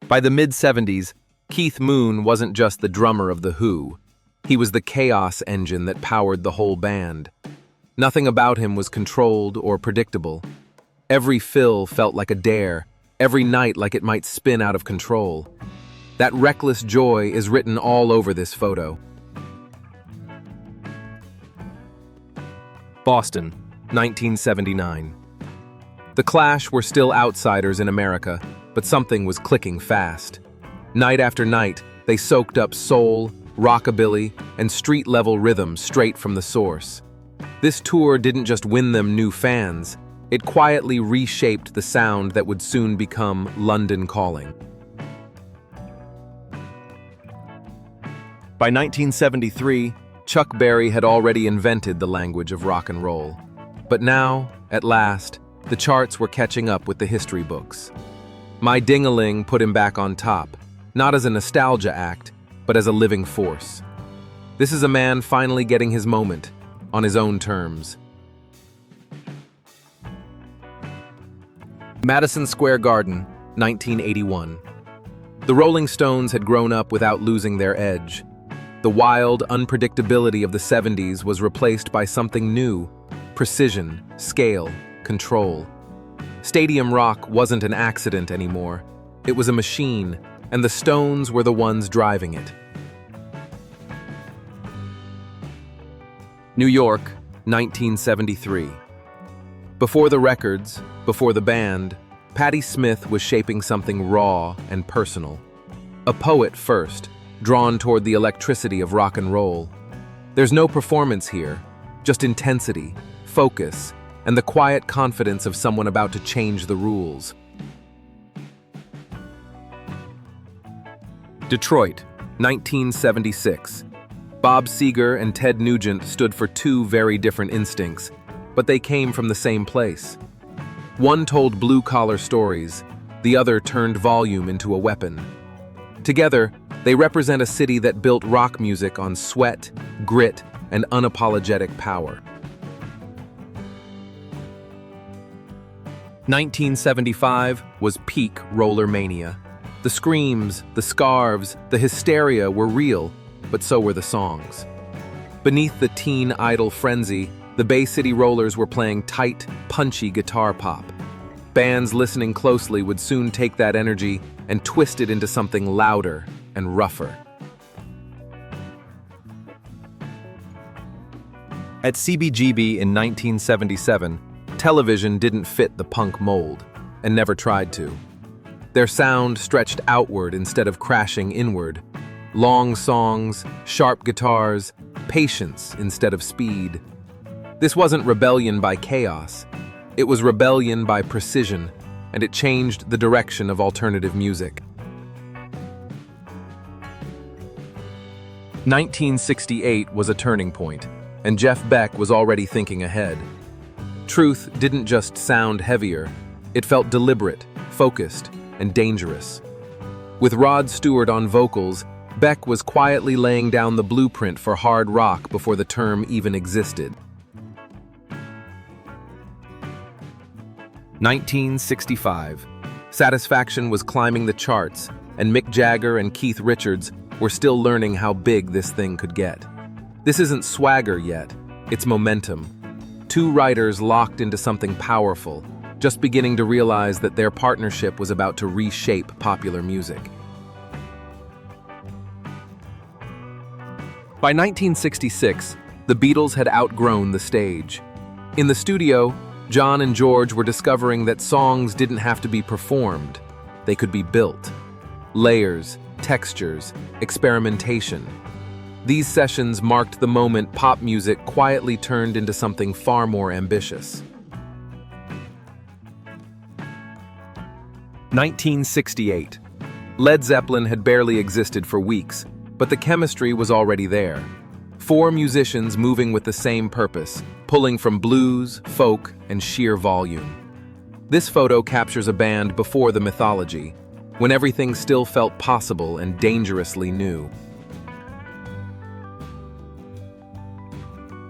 By the mid-70s, Keith Moon wasn't just the drummer of The Who. He was the chaos engine that powered the whole band. Nothing about him was controlled or predictable. Every fill felt like a dare, every night like it might spin out of control. That reckless joy is written all over this photo. Boston, 1979. The Clash were still outsiders in America, but something was clicking fast. Night after night, they soaked up soul, rockabilly, and street-level rhythm straight from the source. This tour didn't just win them new fans, it quietly reshaped the sound that would soon become London Calling. By 1973, Chuck Berry had already invented the language of rock and roll. But now, at last, the charts were catching up with the history books. My Ding-a-Ling put him back on top, not as a nostalgia act, but as a living force. This is a man finally getting his moment, on his own terms. Madison Square Garden, 1981. The Rolling Stones had grown up without losing their edge. The wild unpredictability of the 70s was replaced by something new: precision, scale, control. Stadium rock wasn't an accident anymore. It was a machine, and the Stones were the ones driving it. New York, 1973. Before the records, before the band, Patti Smith was shaping something raw and personal. A poet first, drawn toward the electricity of rock and roll. There's no performance here, just intensity, focus, and the quiet confidence of someone about to change the rules. Detroit, 1976. Bob Seger and Ted Nugent stood for two very different instincts, but they came from the same place. One told blue-collar stories, the other turned volume into a weapon. Together, they represent a city that built rock music on sweat, grit, and unapologetic power. 1975 was peak roller mania. The screams, the scarves, the hysteria were real, but so were the songs. Beneath the teen idol frenzy, the Bay City Rollers were playing tight, punchy guitar pop. Bands listening closely would soon take that energy and twist it into something louder and rougher. At CBGB in 1977, television didn't fit the punk mold, and never tried to. Their sound stretched outward instead of crashing inward. Long songs, sharp guitars, patience instead of speed. This wasn't rebellion by chaos. It was rebellion by precision, and it changed the direction of alternative music. 1968 was a turning point, and Jeff Beck was already thinking ahead. Truth didn't just sound heavier, it felt deliberate, focused, and dangerous. With Rod Stewart on vocals, Beck was quietly laying down the blueprint for hard rock before the term even existed. 1965. Satisfaction was climbing the charts, and Mick Jagger and Keith Richards were still learning how big this thing could get. This isn't swagger yet, it's momentum. Two writers locked into something powerful, just beginning to realize that their partnership was about to reshape popular music. By 1966, the Beatles had outgrown the stage. In the studio, John and George were discovering that songs didn't have to be performed, they could be built. Layers, textures, experimentation. These sessions marked the moment pop music quietly turned into something far more ambitious. 1968. Led Zeppelin had barely existed for weeks, but the chemistry was already there. Four musicians moving with the same purpose, pulling from blues, folk, and sheer volume. This photo captures a band before the mythology, when everything still felt possible and dangerously new.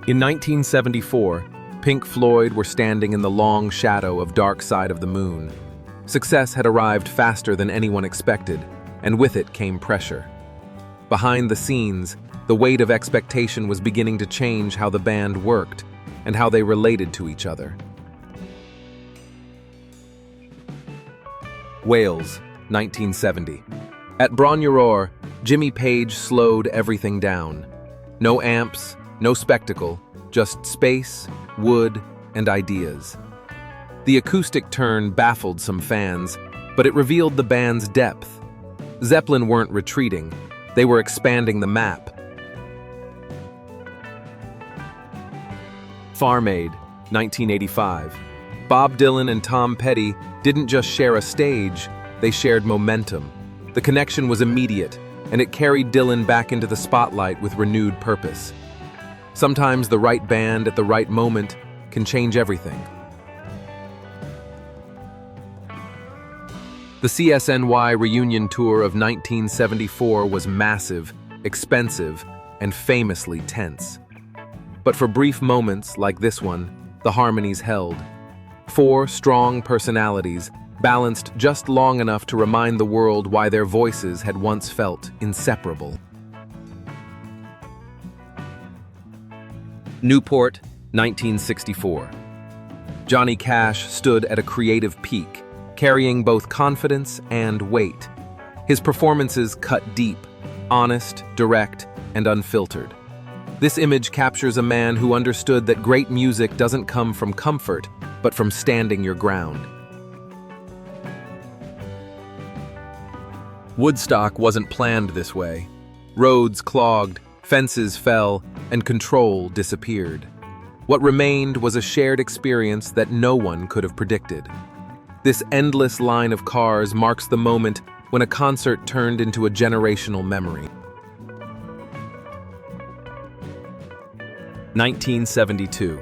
In 1974, Pink Floyd were standing in the long shadow of Dark Side of the Moon. Success had arrived faster than anyone expected, and with it came pressure. Behind the scenes, the weight of expectation was beginning to change how the band worked and how they related to each other. Wales, 1970. At Bron-Yr-Aur, Jimmy Page slowed everything down. No amps, no spectacle, just space, wood, and ideas. The acoustic turn baffled some fans, but it revealed the band's depth. Zeppelin weren't retreating, they were expanding the map. Farm Aid, 1985. Bob Dylan and Tom Petty didn't just share a stage, they shared momentum. The connection was immediate, and it carried Dylan back into the spotlight with renewed purpose. Sometimes the right band at the right moment can change everything. The CSNY reunion tour of 1974 was massive, expensive, and famously tense. But for brief moments like this one, the harmonies held. 4 strong personalities, balanced just long enough to remind the world why their voices had once felt inseparable. Newport, 1964. Johnny Cash stood at a creative peak, carrying both confidence and weight. His performances cut deep, honest, direct, and unfiltered. This image captures a man who understood that great music doesn't come from comfort, but from standing your ground. Woodstock wasn't planned this way. Roads clogged, fences fell, and control disappeared. What remained was a shared experience that no one could have predicted. This endless line of cars marks the moment when a concert turned into a generational memory. 1972.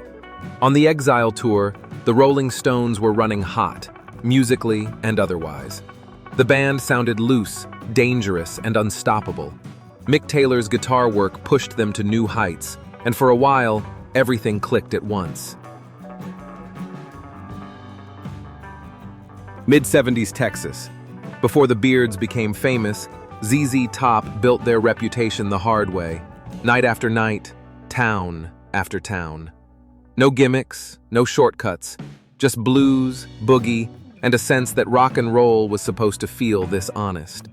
On the Exile Tour, the Rolling Stones were running hot, musically and otherwise. The band sounded loose, dangerous, and unstoppable. Mick Taylor's guitar work pushed them to new heights, and for a while, everything clicked at once. Mid-70s Texas. Before the Beards became famous, ZZ Top built their reputation the hard way. Night after night, town after town. No gimmicks, no shortcuts, just blues, boogie, and a sense that rock and roll was supposed to feel this honest.